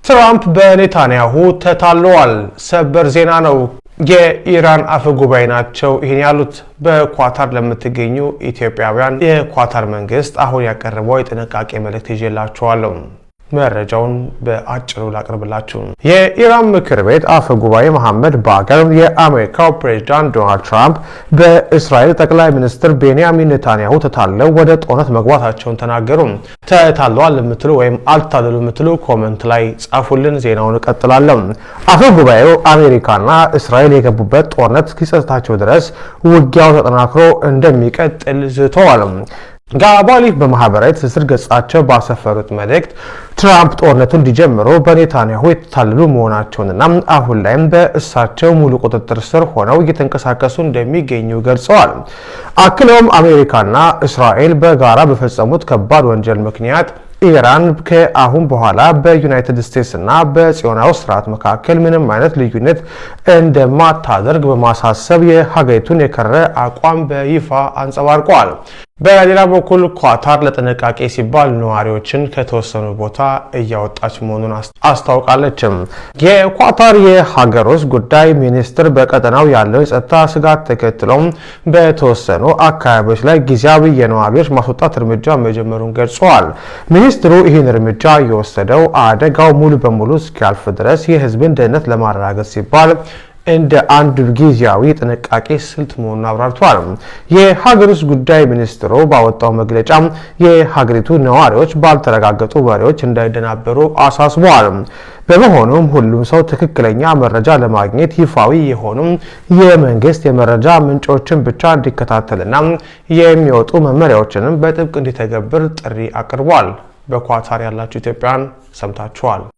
ትራምፕ በኔታንያሁ ተታለዋል። ሰበር ዜና ነው። የኢራን አፈ ጉባኤ ናቸው ይሄን ያሉት። በኳታር ለምትገኙ ኢትዮጵያውያን የኳታር መንግስት አሁን ያቀረበው የጥንቃቄ መልእክት ይዤላችኋለሁ። መረጃውን በአጭሩ ላቅርብላችሁ። የኢራን ምክር ቤት አፈ ጉባኤ መሐመድ ባገር የአሜሪካው ፕሬዝዳንት ዶናልድ ትራምፕ በእስራኤል ጠቅላይ ሚኒስትር ቤንያሚን ኔታንያሁ ተታለው ወደ ጦርነት መግባታቸውን ተናገሩ። ተታለዋል ለምትሉ ወይም አልታለሉ ለምትሉ ኮሜንት ላይ ጻፉልን። ዜናውን እቀጥላለሁ። አፈ ጉባኤው አሜሪካና እስራኤል የገቡበት ጦርነት እስኪጸጥታቸው ድረስ ውጊያው ተጠናክሮ እንደሚቀጥል ዝተዋል። ጋባሊፍ በማህበራዊ ትስስር ገጻቸው ባሰፈሩት መልእክት ትራምፕ ጦርነቱን እንዲጀምሩ በኔታንያሁ የተታለሉ መሆናቸውንና አሁን ላይም በእሳቸው ሙሉ ቁጥጥር ስር ሆነው እየተንቀሳቀሱ እንደሚገኙ ገልጸዋል። አክለውም አሜሪካና እስራኤል በጋራ በፈጸሙት ከባድ ወንጀል ምክንያት ኢራን ከአሁን በኋላ በዩናይትድ ስቴትስ እና በጽዮናዊ ስርዓት መካከል ምንም አይነት ልዩነት እንደማታደርግ በማሳሰብ የሀገሪቱን የከረረ አቋም በይፋ አንጸባርቀዋል። በሌላ በኩል ኳታር ለጥንቃቄ ሲባል ነዋሪዎችን ከተወሰኑ ቦታ እያወጣች መሆኑን አስታውቃለች። የኳታር የሀገር ውስጥ ጉዳይ ሚኒስትር በቀጠናው ያለው የጸጥታ ስጋት ተከትሎም በተወሰኑ አካባቢዎች ላይ ጊዜያዊ የነዋሪዎች ማስወጣት እርምጃ መጀመሩን ገልጸዋል። ሚኒስትሩ ይህን እርምጃ የወሰደው አደጋው ሙሉ በሙሉ እስኪያልፍ ድረስ የሕዝብን ደህንነት ለማረጋገጥ ሲባል እንደ አንድ ጊዜያዊ ጥንቃቄ ስልት መሆኑን አብራርተዋል። የሀገር ውስጥ ጉዳይ ሚኒስትሩ ባወጣው መግለጫ የሀገሪቱ ነዋሪዎች ባልተረጋገጡ ወሬዎች እንዳይደናበሩ አሳስበዋል። በመሆኑም ሁሉም ሰው ትክክለኛ መረጃ ለማግኘት ይፋዊ የሆኑ የመንግስት የመረጃ ምንጮችን ብቻ እንዲከታተልና የሚወጡ መመሪያዎችንም በጥብቅ እንዲተገብር ጥሪ አቅርቧል። በኳታር ያላችሁ ኢትዮጵያውያን ሰምታችኋል።